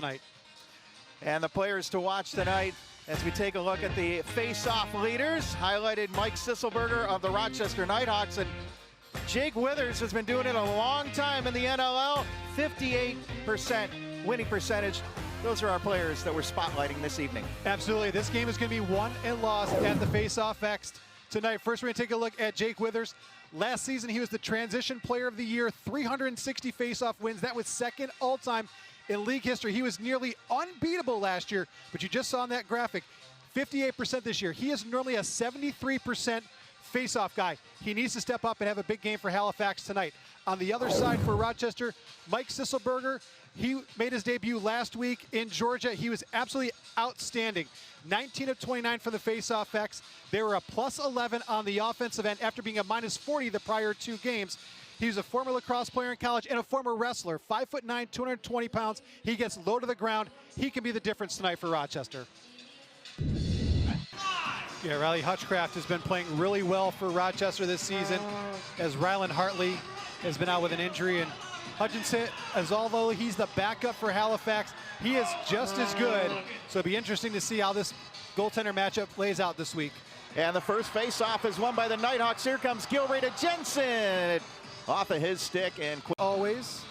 tonight. And the players to watch tonight as we take a look at the face-off leaders, highlighted Mike Sisselberger of the Rochester Knighthawks, and Jake Withers has been doing it a long time in the NLL, 58% winning percentage. Those are our players that we're spotlighting this evening. Absolutely. This game is going to be won and lost at the Faceoff X tonight. First, we're going to take a look at Jake Withers. Last season, he was the Transition Player of the Year, 360 faceoff wins. That was second all-time in league history. He was nearly unbeatable last year, but you just saw on that graphic, 58% this year. He is normally a 73% faceoff guy. He needs to step up and have a big game for Halifax tonight. On the other side for Rochester, Mike Sisselberger, he made his debut last week in Georgia. He was absolutely outstanding. 19 of 29 for the Faceoff X. They were a plus 11 on the offensive end after being a minus 40 the prior two games. He was a former lacrosse player in college and a former wrestler. 5'9", 220 pounds. He gets low to the ground. He can be the difference tonight for Rochester. Yeah, Riley Hutchcraft has been playing really well for Rochester this season, as Rylan Hartley has been out with an injury, and Hutchinson, as although he's the backup for Halifax, he is just as good. So it'll be interesting to see how this goaltender matchup plays out this week. And the first face-off is won by the Knighthawks. Here comes Gilray to Jensen. Off of his stick and always.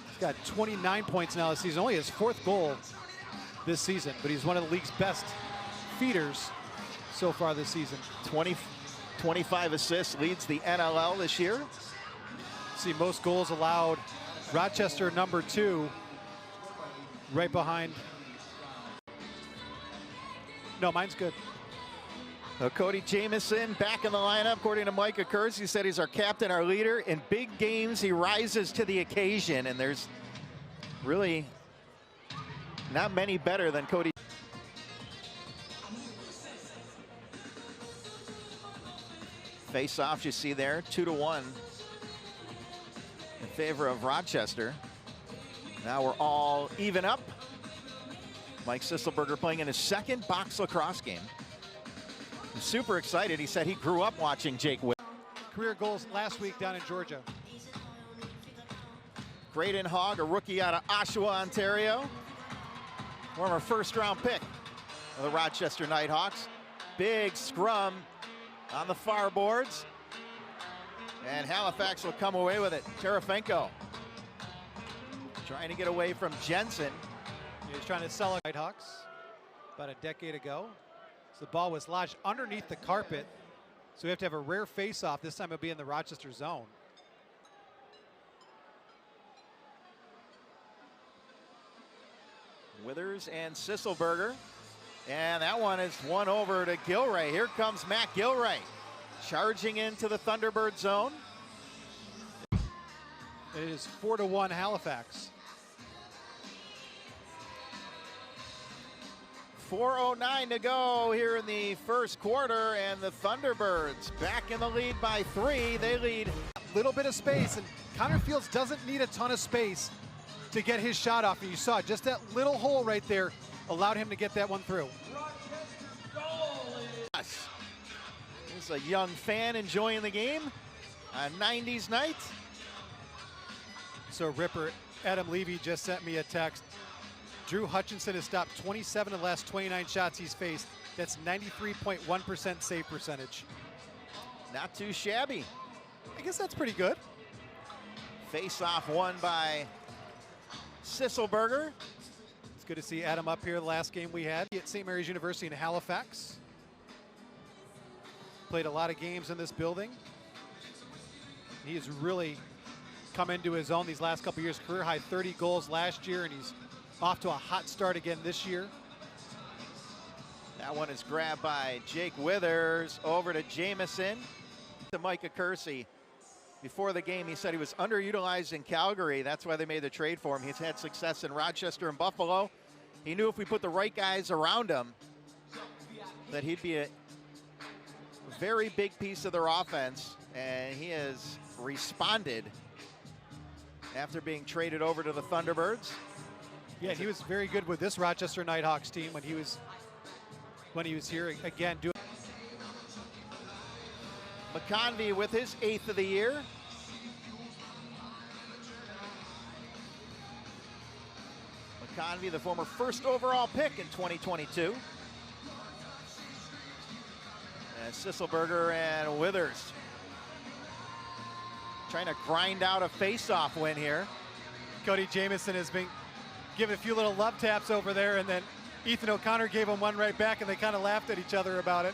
He's got 29 points now this season, only his fourth goal this season, but he's one of the league's best feeders so far this season. 25 assists, leads the NLL this year. See, most goals allowed. Rochester number 2, right behind. No, mine's good. Cody Jamieson back in the lineup, according to Micah Kurtz. He said he's our captain, our leader. In big games, he rises to the occasion, and there's really not many better than Cody. Face-off, you see there, 2-1 in favor of Rochester. Now we're all even up. Mike Sisselberger playing in his second box lacrosse game. I'm super excited. He said he grew up watching Jake Withers. Career goals last week down in Georgia. Graydon Hogg, a rookie out of Oshawa, Ontario. Former first-round pick of the Rochester Knighthawks. Big scrum on the far boards. And Halifax will come away with it. Terefenko trying to get away from Jensen. He was trying to sell a Knighthawks about a decade ago. So the ball was lodged underneath the carpet. So we have to have a rare face-off. This time it'll be in the Rochester zone. Withers and Sisselberger. And that one is won over to Gilray. Here comes Matt Gilray, charging into the Thunderbird zone. It is 4-1 Halifax. 4:09 to go here in the first quarter, and the Thunderbirds back in the lead by 3. They lead a little bit of space, and Connor Fields doesn't need a ton of space to get his shot off. And you saw just that little hole right there allowed him to get that one through. He's a young fan enjoying the game. A 90s night. So Ripper, Adam Levy just sent me a text. Drew Hutchinson has stopped 27 of the last 29 shots he's faced. That's 93.1% save percentage. Not too shabby. I guess that's pretty good. Face-off won by Sisselberger. It's good to see Adam up here. The last game we had at St. Mary's University in Halifax. Played a lot of games in this building. He has really come into his own these last couple years. Career high 30 goals last year, and he's off to a hot start again this year. That one is grabbed by Jake Withers over to Jamieson. To Micah Kersey. Before the game, he said he was underutilized in Calgary. That's why they made the trade for him. He's had success in Rochester and Buffalo. He knew if we put the right guys around him, that he'd be a very big piece of their offense. And he has responded after being traded over to the Thunderbirds. Yeah, he was very good with this Rochester Knighthawks team when he was here again doing. McConvey with his 8th of the year. Convey, the former first overall pick in 2022. And Sisselberger and Withers trying to grind out a face-off win here. Cody Jamieson has been giving a few little love taps over there, and then Ethan O'Connor gave him one right back, and they kind of laughed at each other about it.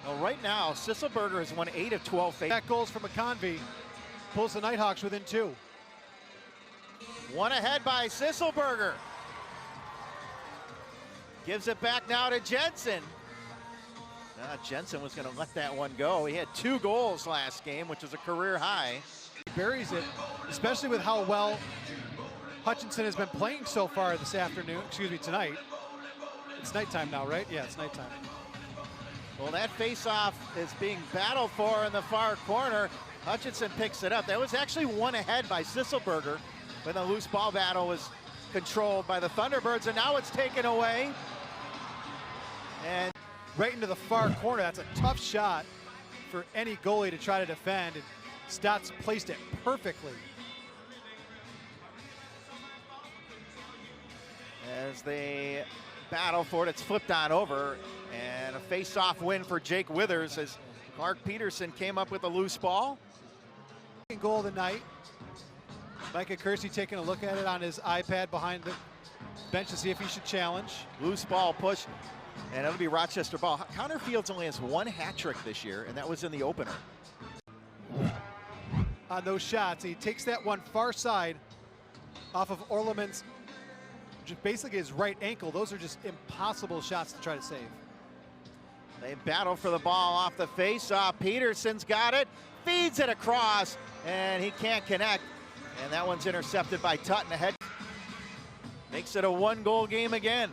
Well, right now, Sisselberger has won 8 of 12 face. Back goals from McConvey pulls the Knighthawks within 2. One ahead by Sisselberger. Gives it back now to Jensen. Jensen was going to let that one go. He had 2 goals last game, which was a career high. He buries it, especially with how well Hutchinson has been playing so far this afternoon, tonight. It's nighttime now, right? Yeah, it's nighttime. Well, that face-off is being battled for in the far corner. Hutchinson picks it up. That was actually one ahead by Sisselberger when the loose ball battle was controlled by the Thunderbirds, and now it's taken away. And right into the far corner. That's a tough shot for any goalie to try to defend, and Stotts placed it perfectly. As they battle for it, it's flipped on over, and a face-off win for Jake Withers as Clark Peterson came up with a loose ball. Goal of the night. Micah Kersey taking a look at it on his iPad behind the bench to see if he should challenge. Loose ball push, and it'll be Rochester ball. Connor Fields only has 1 hat trick this year, and that was in the opener. On those shots, he takes that one far side off of Orleman's, basically his right ankle. Those are just impossible shots to try to save. They battle for the ball off the face-off. Peterson's got it, feeds it across, and he can't connect. And that one's intercepted by Tutton ahead. Makes it a 1-goal game again.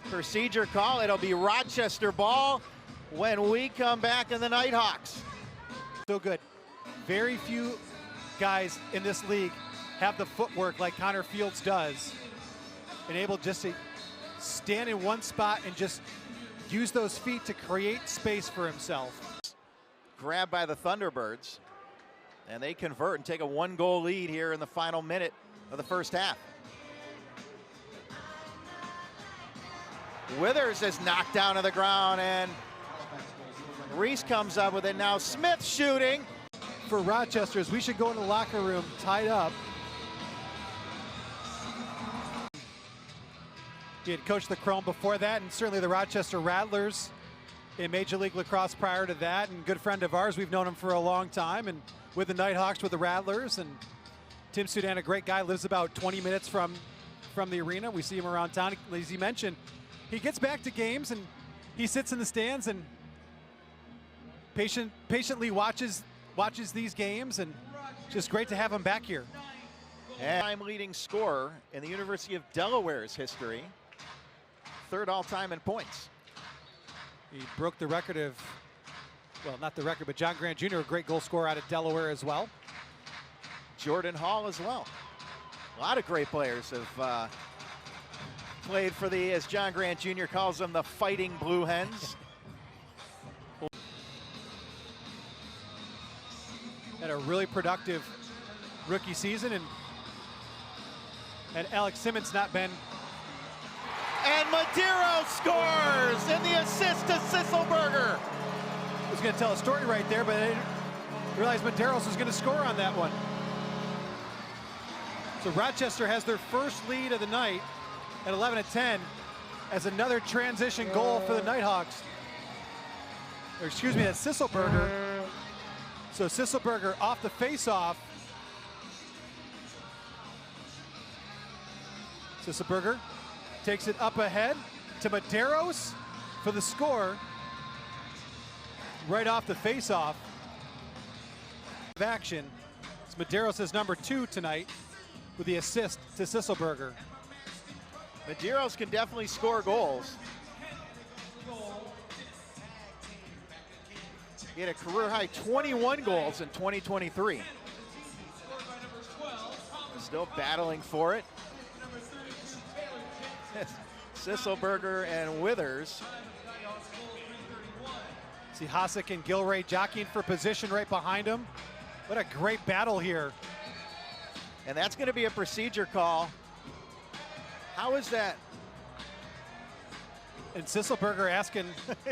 Procedure call, it'll be Rochester ball when we come back in the Knighthawks. So good. Very few guys in this league have the footwork like Connor Fields does, and able just to stand in one spot and just use those feet to create space for himself. Grabbed by the Thunderbirds, and they convert and take a 1-goal lead here in the final minute of the first half. Withers is knocked down to the ground, and Reese comes up with it. Now Smith shooting. For Rochester's, we should go in the locker room tied up. He had coached the Chrome before that, and certainly the Rochester Rattlers in Major League Lacrosse prior to that, and good friend of ours. We've known him for a long time, and with the Knighthawks, with the Rattlers. And Tim Sudan, a great guy, lives about 20 minutes from the arena. We see him around town. As he mentioned, he gets back to games and he sits in the stands and patiently watches these games, and just great to have him back here. And time leading scorer in the University of Delaware's history, 3rd all-time in points. He broke the record of, well, not the record, but John Grant Jr., a great goal scorer out of Delaware as well. Jordan Hall as well. A lot of great players have played for the, as John Grant Jr. calls them, the Fighting Blue Hens. Had a really productive rookie season, and Alex Simmons not been. And Madero scores, and the assist to Sisselberger. I was going to tell a story right there, but I didn't realize Maderos was going to score on that one. So Rochester has their first lead of the night at 11-10 as another transition goal for the Knighthawks. Or excuse me, that's Sisselberger. So Sisselberger off the face-off. Sisselberger takes it up ahead to Maderos for the score. Right off the face-off. Of action. It's Maderos' number 2 tonight with the assist to Sisselberger. Maderos can definitely score goals. He had a career-high 21 goals in 2023. Still battling for it. Sisselberger and Withers. See Hasek and Gilray jockeying for position right behind him. What a great battle here. And that's going to be a procedure call. How is that? And Sisselberger asking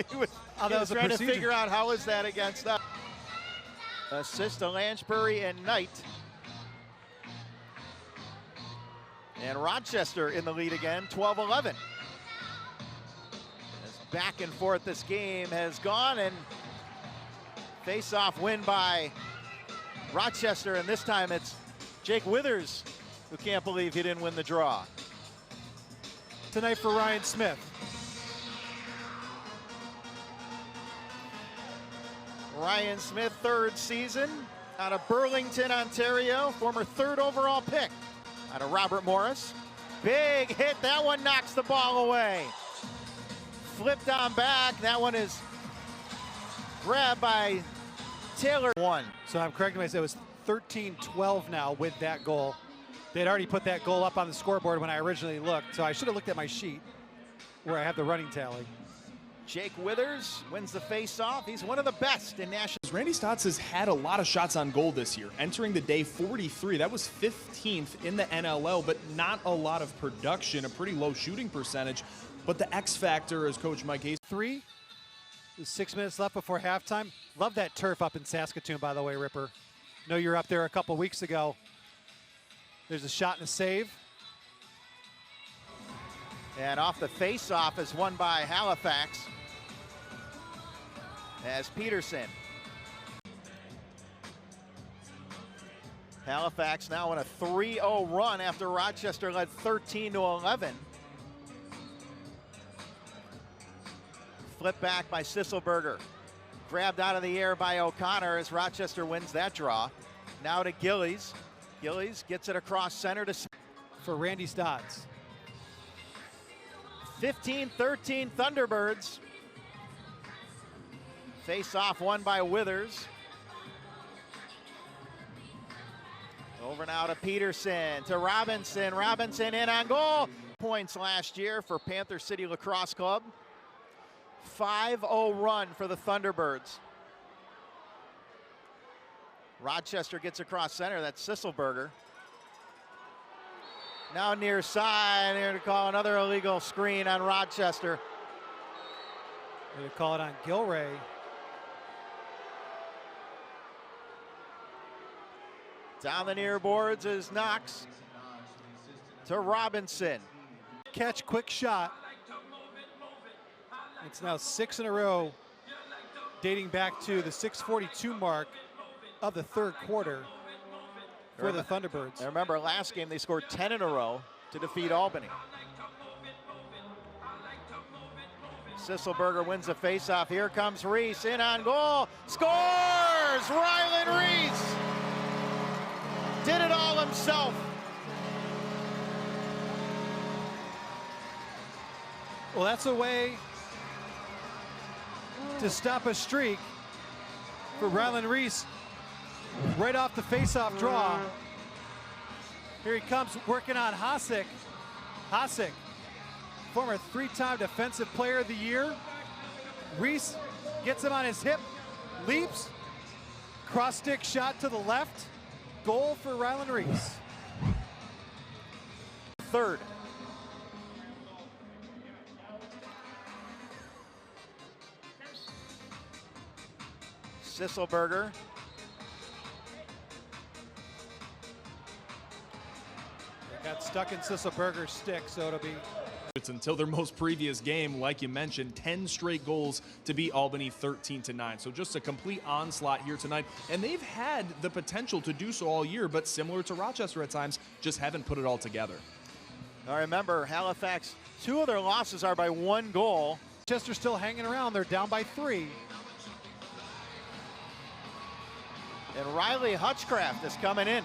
he was trying to figure out how is that against us. Assist to Lansbury and Knight. And Rochester in the lead again, 12-11. As back and forth this game has gone, and face-off win by Rochester, and this time it's Jake Withers who can't believe he didn't win the draw. Tonight for Ryan Smith. Ryan Smith, third season out of Burlington, Ontario, former third overall pick out of Robert Morris. Big hit, that one knocks the ball away. Flipped on back, that one is grabbed by Taylor. One. So I'm correcting myself, it was 13-12 now with that goal. They had already put that goal up on the scoreboard when I originally looked, so I should have looked at my sheet where I have the running tally. Jake Withers wins the face-off. He's one of the best in national. Randy Stotts has had a lot of shots on goal this year, entering the day 43. That was 15th in the NLL, but not a lot of production, a pretty low shooting percentage. But the X factor, as Coach Mike Hayes. 3. There's 6 minutes left before halftime. Love that turf up in Saskatoon, by the way, Ripper. Know you were up there a couple weeks ago. There's a shot and a save. And off the face-off is won by Halifax. As Peterson. Halifax now on a 3-0 run after Rochester led 13-11. Flip back by Sisselberger. Grabbed out of the air by O'Connor as Rochester wins that draw. Now to Gillies. Gillies gets it across center to... For Randy Stotts. 15-13 Thunderbirds. Face-off won by Withers. Over now to Peterson, to Robinson. Robinson in on goal. Points last year for Panther City Lacrosse Club. 5-0 run for the Thunderbirds. Rochester gets across center. That's Sisselberger. Now near side, here to call another illegal screen on Rochester. They call it on Gilray. Down the near boards is Knox to Robinson. Catch, quick shot. It's now 6 in a row, dating back to the 6:42 mark of the third quarter for the Thunderbirds. I remember last game they scored 10 in a row to defeat Albany. Sisselberger wins the faceoff. Here comes Reese in on goal. Scores! Rylan Reese did it all himself. Well, that's a way to stop a streak for Rylan Reese right off the faceoff draw. Here he comes working on Hasek. Hasek, former 3-time Defensive Player of the Year. Reese gets him on his hip, leaps, cross-stick shot to the left. Goal for Rylan Reese. Third. Sisselberger. Got stuck in Sisselberger's stick, so it'll be. It's until their most previous game, like you mentioned, 10 straight goals to beat Albany 13-9. So just a complete onslaught here tonight. And they've had the potential to do so all year, but similar to Rochester at times, just haven't put it all together. Now remember, Halifax, 2 of their losses are by 1 goal. Rochester's still hanging around. They're down by 3. And Riley Hutchcraft is coming in.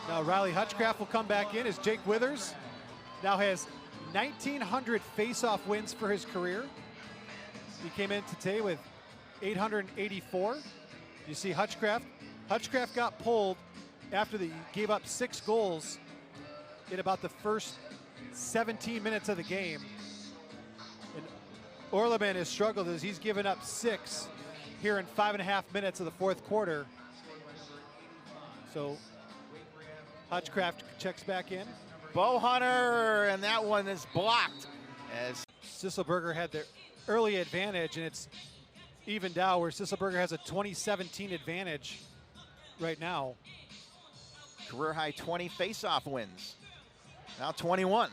Now Riley Hutchcraft will come back in as Jake Withers now has 1,900 face-off wins for his career. He came in today with 884. You see Hutchcraft. Hutchcraft got pulled after he gave up 6 goals in about the first 17 minutes of the game. And Orleman has struggled as he's given up 6 here in 5.5 minutes of the fourth quarter. So Hutchcraft checks back in. Bowhunter, and that one is blocked. As Sisselberger had the early advantage, and it's evened out where Sisselberger has a 2017 advantage right now. career high 20 face-off wins. Now 21.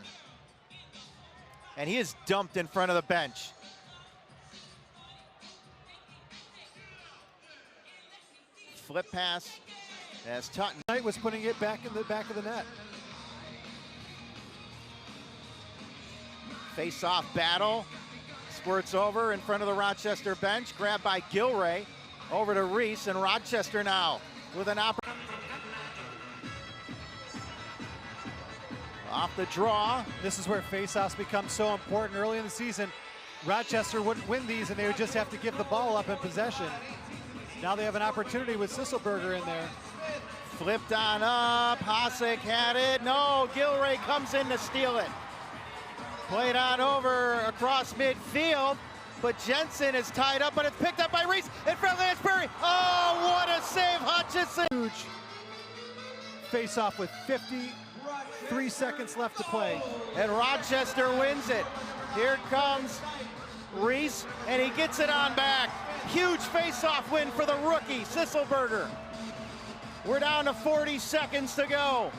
And he is dumped in front of the bench. Flip pass as Tutton. Knight was putting it back in the back of the net. Face-off battle. Squirts over in front of the Rochester bench. Grabbed by Gilray. Over to Reese, and Rochester now with an opportunity. Off the draw. This is where face-offs become so important. Early in the season, Rochester wouldn't win these, and they would just have to give the ball up in possession. Now they have an opportunity with Sisselberger in there. Flipped on up. Hasek had it. No, Gilray comes in to steal it. Played on over across midfield, but Jensen is tied up, but it's picked up by Reese in front of Lansbury. Oh, what a save, Hutchison! Huge face-off with 53 seconds left to play. And Rochester wins it. Here comes Reese, and he gets it on back. Huge face-off win for the rookie, Sisselberger. We're down to 40 seconds to go.